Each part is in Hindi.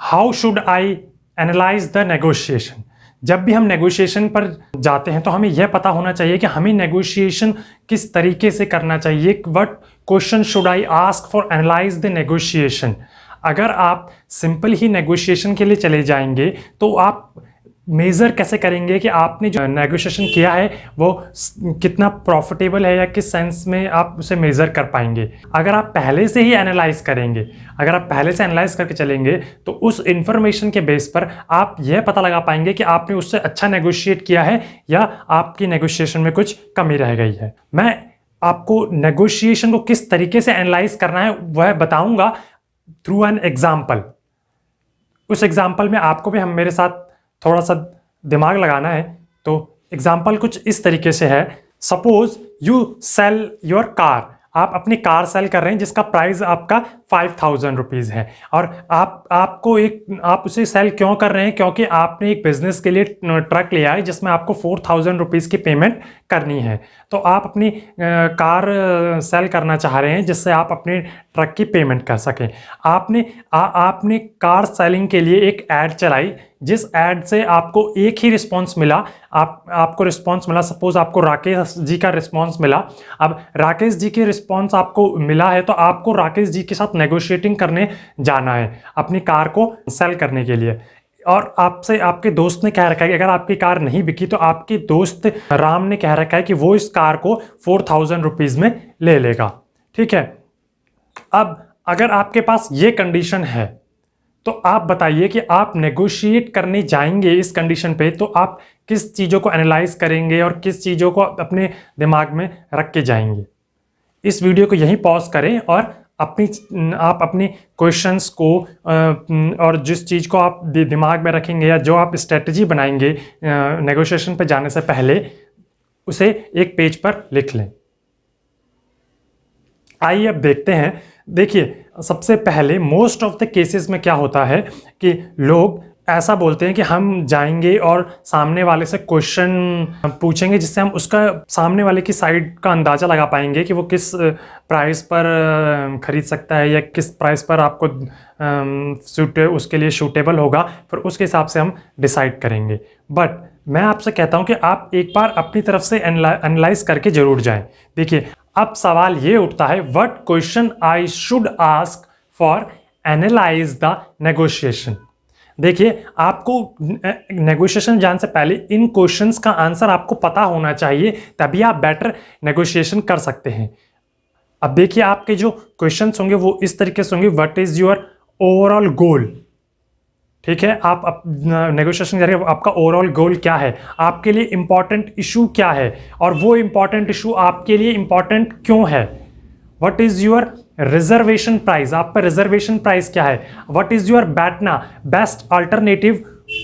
How should I analyse the negotiation. जब भी हम नेगोशिएशन पर जाते हैं तो हमें यह पता होना चाहिए कि हमें नेगोशिएशन किस तरीके से करना चाहिए। What question should I ask for analyse the negotiation. अगर आप सिंपल ही नेगोशिएशन के लिए चले जाएंगे तो आप मेज़र कैसे करेंगे कि आपने जो नेगोशिएशन किया है वो कितना प्रॉफिटेबल है या किस सेंस में आप उसे मेज़र कर पाएंगे। अगर आप पहले से ही एनालाइज करेंगे, अगर आप पहले से एनालाइज करके चलेंगे तो उस इंफॉर्मेशन के बेस पर आप यह पता लगा पाएंगे कि आपने उससे अच्छा नेगोशिएट किया है या आपकी नेगोशिएशन में कुछ कमी रह गई है। मैं आपको नेगोशिएशन को किस तरीके से एनालाइज करना है वह बताऊंगा थ्रू एन एग्जाम्पल। उस एग्जाम्पल में आपको भी हम मेरे साथ थोड़ा सा दिमाग लगाना है। तो एग्जाम्पल कुछ इस तरीके से है। Suppose you sell your car, आप अपनी कार सेल कर रहे हैं जिसका प्राइस आपका 5000 रुपीज़ है और आप उसे सेल क्यों कर रहे हैं? क्योंकि आपने एक बिजनेस के लिए ट्रक लिया है जिसमें आपको 4000 रुपीज़ की पेमेंट करनी है। तो आप अपनी कार सेल करना चाह रहे हैं जिससे आप अपने ट्रक की पेमेंट कर सकें। आपने कार सेलिंग के लिए एक ऐड चलाई, जिस ऐड से आपको एक ही रिस्पॉन्स मिला। आपको रिस्पॉन्स मिला, सपोज आपको राकेश जी का रिस्पॉन्स मिला। अब राकेश जी के रिस्पॉन्स आपको मिला है तो आपको राकेश जी के साथ नेगोशिएटिंग करने जाना है अपनी कार को सेल करने के लिए। और आपसे आपके दोस्त ने कह रखा है कि अगर आपकी कार नहीं बिकी तो आपके दोस्त राम ने कह रखा है कि वो इस कार को 4000 रुपीज़ में ले लेगा। ठीक है, अब अगर आपके पास ये कंडीशन है तो आप बताइए कि आप नेगोशिएट करने जाएंगे इस कंडीशन पे तो आप किस चीज़ों को एनालाइज करेंगे और किस चीज़ों को अपने दिमाग में रख के जाएंगे। इस वीडियो को यहीं पॉज करें और आप अपने क्वेश्चंस को और जिस चीज़ को आप दिमाग में रखेंगे या जो आप स्ट्रेटजी बनाएंगे नेगोशिएशन पे जाने से पहले, उसे एक पेज पर लिख लें। आइए अब देखते हैं। देखिए, सबसे पहले मोस्ट ऑफ द केसेस में क्या होता है कि लोग ऐसा बोलते हैं कि हम जाएंगे और सामने वाले से क्वेश्चन पूछेंगे जिससे हम उसका सामने वाले की साइड का अंदाज़ा लगा पाएंगे कि वो किस प्राइस पर ख़रीद सकता है या किस प्राइस पर आपको उसके लिए सूटेबल होगा, फिर उसके हिसाब से हम डिसाइड करेंगे। बट मैं आपसे कहता हूं कि आप एक बार अपनी तरफ से एनालाइज करके ज़रूर जाएं। देखिए, अब सवाल ये उठता है, what question I should ask for analyse the negotiation. देखिए, आपको नेगोशिएशन जाने से पहले इन क्वेश्चंस का आंसर आपको पता होना चाहिए, तभी आप बेटर नेगोशिएशन कर सकते हैं। अब देखिए, आपके जो क्वेश्चंस होंगे वो इस तरीके से होंगे, व्हाट इज योर ओवरऑल गोल। ठीक है, आप नेगोशिएशन करेंगे, आपका ओवरऑल गोल क्या है, आपके लिए इंपॉर्टेंट इशू क्या है और वो इंपॉर्टेंट इशू आपके लिए इंपॉर्टेंट क्यों है। What is your reservation price, आप पर रिजर्वेशन प्राइस क्या है। What is your BATNA, best alternative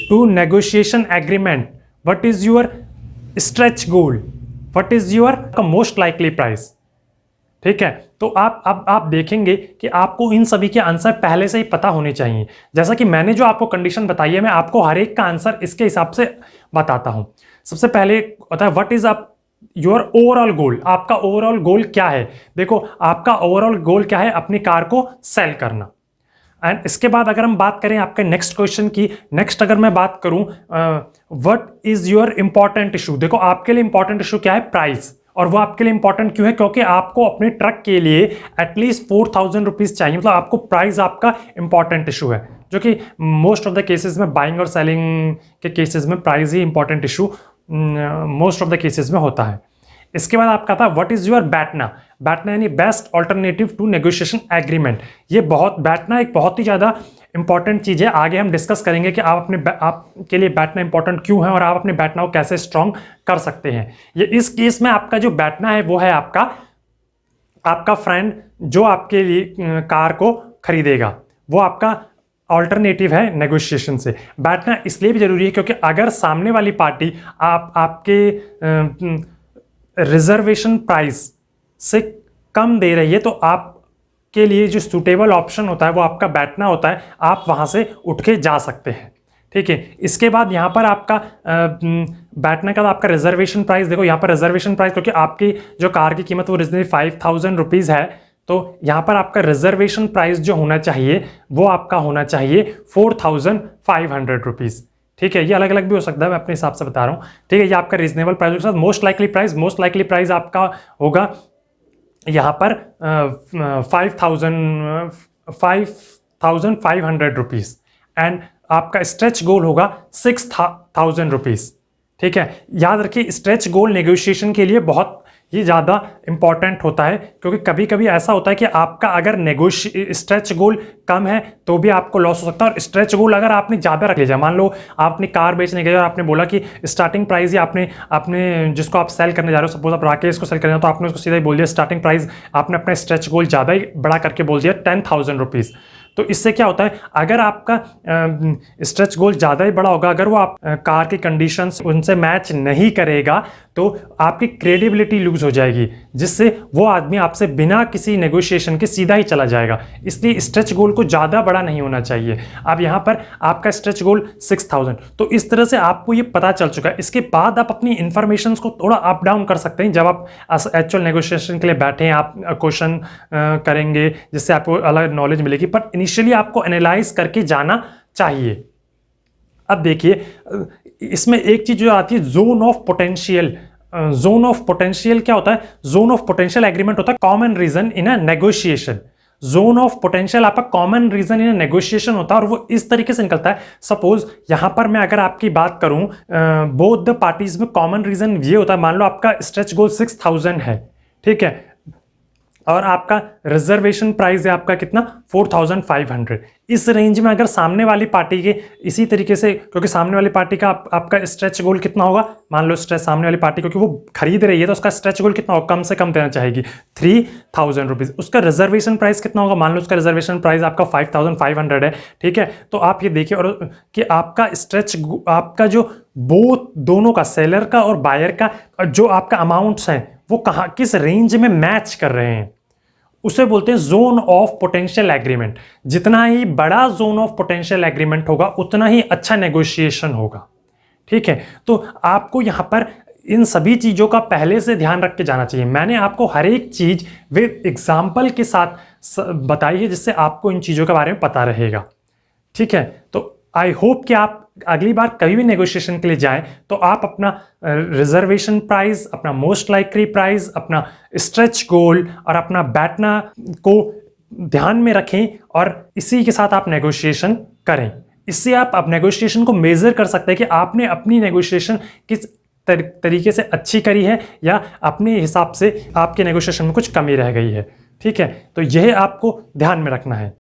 to negotiation agreement. What is your stretch goal, what is your most likely price. ठीक है, तो आप देखेंगे कि आपको इन सभी के आंसर पहले से ही पता होने चाहिए। जैसा कि मैंने जो आपको कंडीशन बताई है, मैं आपको हर एक का आंसर इसके हिसाब से बताता हूं। सबसे पहले होता है व्हाट इज योर ओवरऑल गोल, आपका ओवरऑल गोल क्या है। देखो, आपका ओवरऑल गोल क्या है, अपनी कार को सेल करना। एंड इसके बाद अगर हम बात करें आपके नेक्स्ट क्वेश्चन की, नेक्स्ट अगर मैं बात करूं what is your important issue. देखो, आपके लिए इंपॉर्टेंट इशू क्या है, प्राइस। और वो आपके लिए इंपॉर्टेंट क्यों है, क्योंकि आपको अपने ट्रक के लिए एटलीस्ट 4000 रुपीज़ चाहिए। मतलब आपको प्राइस आपका इंपॉर्टेंट इशू है, जो कि मोस्ट ऑफ द केसेस में बाइंग और सेलिंग के केसेस में प्राइस ही important issue most of the cases में होता है। इसके बाद आपका था what is your BATNA. BATNA यानी best alternative to negotiation agreement. ये बैटना एक बहुत ही ज़्यादा इंपॉर्टेंट चीज़ है। आगे हम डिस्कस करेंगे कि आपके लिए बैटना इंपॉर्टेंट क्यों है और आप अपने बैटना को कैसे स्ट्रॉन्ग कर सकते हैं। ये इस केस में आपका जो बैटना है वो है आपका फ्रेंड जो आपके लिए कार को खरीदेगा, वो आपका ऑल्टरनेटिव है नेगोशिएशन से। बैठना इसलिए भी जरूरी है क्योंकि अगर सामने वाली पार्टी आपके रिजर्वेशन प्राइस से कम दे रही है तो आपके लिए जो सूटेबल ऑप्शन होता है वो आपका बैठना होता है, आप वहाँ से उठ के जा सकते हैं। ठीक है, इसके बाद यहाँ पर आपका बैठने का आपका रिजर्वेशन प्राइस। देखो, यहाँ पर रिजर्वेशन प्राइस, क्योंकि आपकी जो कार की कीमत वो रिजनेबल 5000 रुपीज़ है, तो यहाँ पर आपका रिजर्वेशन प्राइस जो होना चाहिए वो आपका होना चाहिए 4500 रुपीज़। ठीक है, ये अलग अलग भी हो सकता है, मैं अपने हिसाब से बता रहा हूँ। ठीक है, ये आपका रीजनेबल प्राइस के साथ मोस्ट लाइकली प्राइस आपका होगा यहाँ पर 5500 रुपीज़ एंड आपका स्ट्रेच गोल होगा 6000 रुपीज़। ठीक है, याद रखिए स्ट्रेच गोल नेगोशिएशन के लिए बहुत ही ज़्यादा इंपॉर्टेंट होता है, क्योंकि कभी कभी ऐसा होता है कि आपका अगर स्ट्रेच गोल कम है तो भी आपको लॉस हो सकता है, और स्ट्रेच गोल अगर आपने ज़्यादा रख लिया, मान लो आपने कार बेचने गए और आपने बोला कि स्टार्टिंग प्राइस ही आपने जिसको आप सेल करने जा रहे हो, सपोज आप राकेश को सेल करने जा रहे हो, तो आपने उसको सीधा ही बोल दिया स्टार्टिंग प्राइस, आपने अपना स्ट्रेच गोल ज़्यादा ही बड़ा करके बोल दिया 10,000 रुपीज़। तो इससे क्या होता है, अगर आपका स्ट्रेच गोल ज़्यादा ही बड़ा होगा, अगर वो आप कार की कंडीशंस उनसे मैच नहीं करेगा तो आपकी क्रेडिबिलिटी लूज हो जाएगी, जिससे वो आदमी आपसे बिना किसी नेगोशिएशन के सीधा ही चला जाएगा। इसलिए स्ट्रेच गोल को ज़्यादा बड़ा नहीं होना चाहिए। अब यहाँ पर आपका स्ट्रेच गोल 6000, तो इस तरह से आपको ये पता चल चुका है। इसके बाद आप अपनी इंफॉर्मेशन को थोड़ा अप डाउन कर सकते हैं। जब आप एक्चुअल नेगोशिएशन के लिए बैठे हैं, आप क्वेश्चन करेंगे जिससे आपको अलग नॉलेज मिलेगी, पर इनिशियली आपको एनालाइज करके जाना चाहिए। अब देखिए इसमें एक चीज जो आती है zone of potential. Zone of potential क्या होता है? जोन ऑफ पोटेंशियल एग्रीमेंट होता है common region in a negotiation. Zone of potential आपका कॉमन रीजन इन नेगोशिएशन होता है, और वो इस तरीके से निकलता है। सपोज यहां पर मैं अगर आपकी बात करूं, बोथ द पार्टीज में कॉमन रीजन ये होता है, मान लो आपका स्ट्रेच गोल 6000 है, ठीक है, और आपका रिजर्वेशन प्राइस है आपका कितना 4500। इस रेंज में अगर सामने वाली पार्टी के इसी तरीके से, क्योंकि सामने वाली पार्टी का आपका स्ट्रेच गोल कितना होगा, मान लो स्ट्रेच सामने वाली पार्टी क्योंकि वो खरीद रही है तो उसका स्ट्रेच गोल कितना होगा, कम से कम देना चाहेगी 3000 रुपीज़। उसका रिजर्वेशन प्राइस कितना होगा, मान लो उसका रिजर्वेशन प्राइस आपका 5500 है, ठीक है। तो आप ये देखिए और कि आपका स्ट्रेच, आपका जो बोथ दोनों का, सेलर का और बायर का जो आपका अमाउंट्स हैं वो कहाँ किस रेंज में मैच कर रहे हैं, उसे बोलते हैं जोन ऑफ पोटेंशियल एग्रीमेंट। जितना ही बड़ा जोन ऑफ पोटेंशियल एग्रीमेंट होगा उतना ही अच्छा नेगोशिएशन होगा, ठीक है। तो आपको यहां पर इन सभी चीजों का पहले से ध्यान रख के जाना चाहिए। मैंने आपको हर एक चीज विद एग्जाम्पल के साथ बताई है, जिससे आपको इन चीजों के बारे में पता रहेगा, ठीक है। तो आई होप कि आप अगली बार कभी भी नेगोशिएशन के लिए जाएं तो आप अपना रिजर्वेशन प्राइस, अपना मोस्ट लाइकली प्राइस, अपना स्ट्रेच गोल और अपना बैठना को ध्यान में रखें और इसी के साथ आप नेगोशिएशन करें। इससे आप अब नेगोशिएशन को मेजर कर सकते हैं कि आपने अपनी नेगोशिएशन किस तरीके से अच्छी करी है या अपने हिसाब से आपके नेगोशिएशन में कुछ कमी रह गई है, ठीक है। तो यह आपको ध्यान में रखना है।